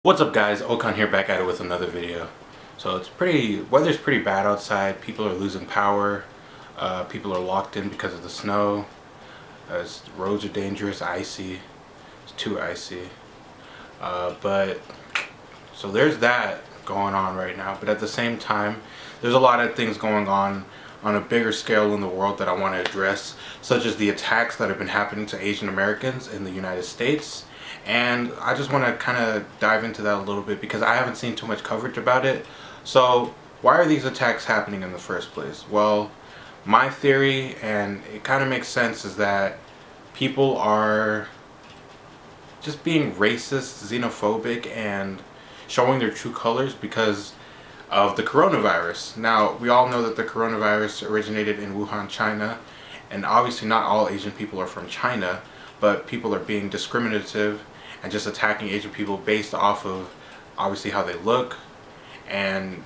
What's up guys, Okan here, back at it with another video. So weather's pretty bad outside. People are losing power. People are locked in because of the snow. Roads are dangerous, icy. It's too icy. So there's that going on right now. But at the same time, there's a lot of things going on a bigger scale in the world that I want to address, such as the attacks that have been happening to Asian Americans in the United States. And I just want to kind of dive into that a little bit because I haven't seen too much coverage about it. So why are these attacks happening in the first place? Well, my theory, and it kind of makes sense, is that people are just being racist, xenophobic, and showing their true colors because of the coronavirus. Now, we all know that the coronavirus originated in Wuhan, China, and obviously not all Asian people are from China, but people are being discriminative and just attacking Asian people based off of obviously how they look and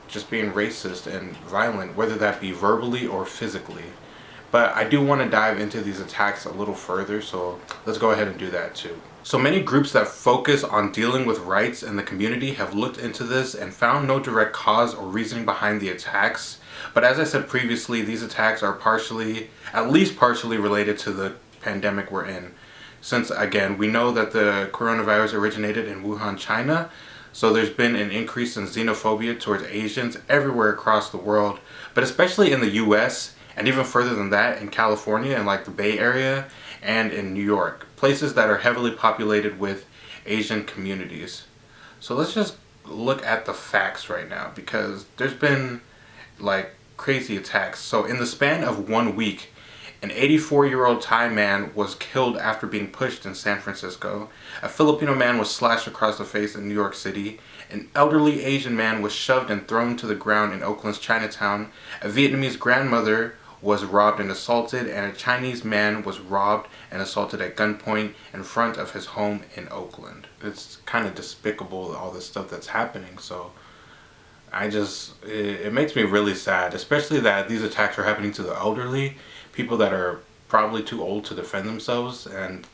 just being racist and violent, whether that be verbally or physically. But I do want to dive into these attacks a little further, so let's go ahead and do that too. So many groups that focus on dealing with rights in the community have looked into this and found no direct cause or reasoning behind the attacks. But as I said previously, these attacks are at least partially related to the pandemic we're in. Since again, we know that the coronavirus originated in Wuhan, China, so there's been an increase in xenophobia towards Asians everywhere across the world, but especially in the US, and even further than that in California and like the Bay Area and in New York, places that are heavily populated with Asian communities. So let's just look at the facts right now because there's been like crazy attacks. So in the span of 1 week, an 84-year-old Thai man was killed after being pushed in San Francisco. A Filipino man was slashed across the face in New York City. An elderly Asian man was shoved and thrown to the ground in Oakland's Chinatown. A Vietnamese grandmother was robbed and assaulted, and a Chinese man was robbed and assaulted at gunpoint in front of his home in Oakland. It's kind of despicable, all this stuff that's happening. So it makes me really sad, especially that these attacks are happening to the elderly, people that are probably too old to defend themselves and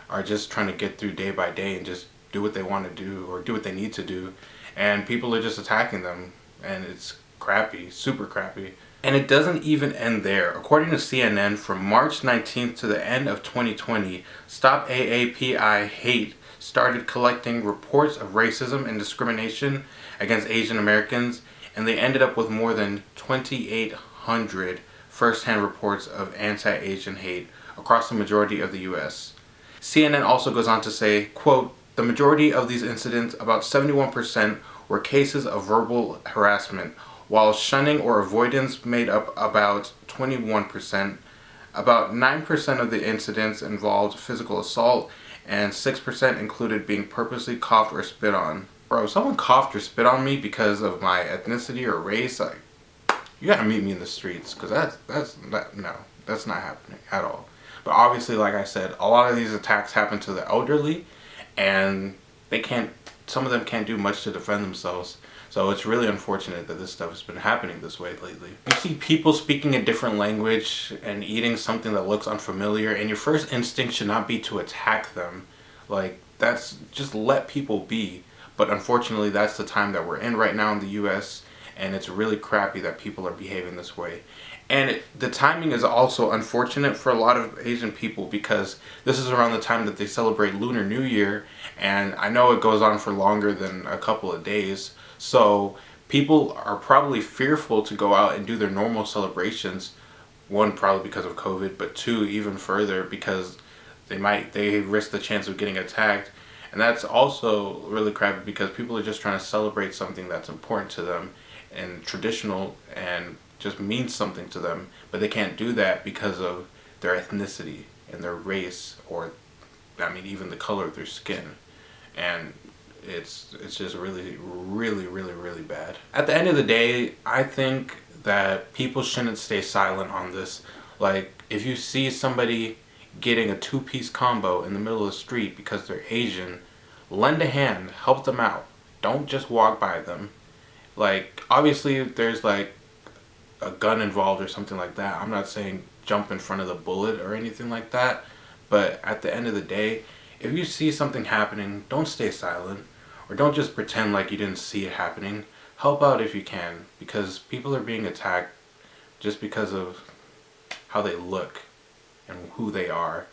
are just trying to get through day by day and just do what they want to do or do what they need to do, and people are just attacking them, and it's crappy, super crappy. And it doesn't even end there. According to CNN, from March 19th to the end of 2020, Stop AAPI Hate started collecting reports of racism and discrimination against Asian Americans, and they ended up with more than 2,800 first-hand reports of anti-Asian hate across the majority of the US. CNN also goes on to say, quote, "The majority of these incidents, about 71%, were cases of verbal harassment, while shunning or avoidance made up about 21%. About 9% of the incidents involved physical assault, and 6% included being purposely coughed or spit on." Bro, if someone coughed or spit on me because of my ethnicity or race, like, you gotta meet me in the streets, because that's not happening at all. But obviously, like I said, a lot of these attacks happen to the elderly, and some of them can't do much to defend themselves. So it's really unfortunate that this stuff has been happening this way lately. You see people speaking a different language and eating something that looks unfamiliar, and your first instinct should not be to attack them. Like, just let people be. But unfortunately, that's the time that we're in right now in the US, and it's really crappy that people are behaving this way. And the timing is also unfortunate for a lot of Asian people because this is around the time that they celebrate Lunar New Year, and I know it goes on for longer than a couple of days. So people are probably fearful to go out and do their normal celebrations. One, probably because of COVID, but two, even further, because they risk the chance of getting attacked. And that's also really crappy because people are just trying to celebrate something that's important to them and traditional and just means something to them, but they can't do that because of their ethnicity and their race, or even the color of their skin. And it's just really, really, really, really bad. At the end of the day, I think that people shouldn't stay silent on this. Like, if you see somebody getting a two-piece combo in the middle of the street because they're Asian, lend a hand, help them out. Don't just walk by them. Like, obviously, if there's like a gun involved or something like that, I'm not saying jump in front of the bullet or anything like that, but at the end of the day, if you see something happening, don't stay silent. or don't just pretend like you didn't see it happening. Help out if you can, because people are being attacked just because of how they look and who they are,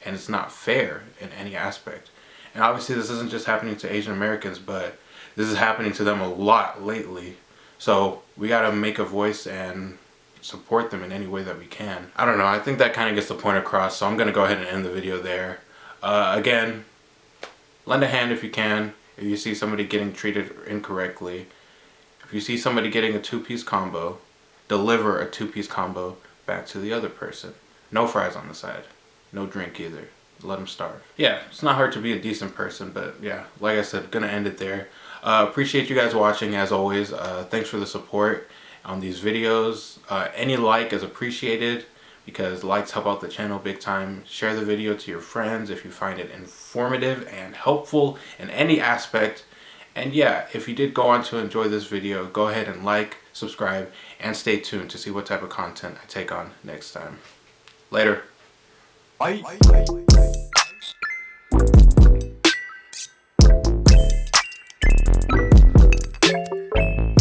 and it's not fair in any aspect. And obviously this isn't just happening to Asian Americans, but this is happening to them a lot lately. So we gotta make a voice and support them in any way that we can. I don't know, I think that kind of gets the point across, so I'm gonna go ahead and end the video there. Again, lend a hand if you can, if you see somebody getting treated incorrectly. If you see somebody getting a two-piece combo, deliver a two-piece combo back to the other person. No fries on the side. No drink either. Let them starve. Yeah, it's not hard to be a decent person, but yeah, like I said, gonna end it there. Appreciate you guys watching as always. Thanks for the support on these videos. Any like is appreciated because likes help out the channel big time. Share the video to your friends if you find it informative and helpful in any aspect. And yeah, if you did go on to enjoy this video, go ahead and like, subscribe, and stay tuned to see what type of content I take on next time. Later. Bye.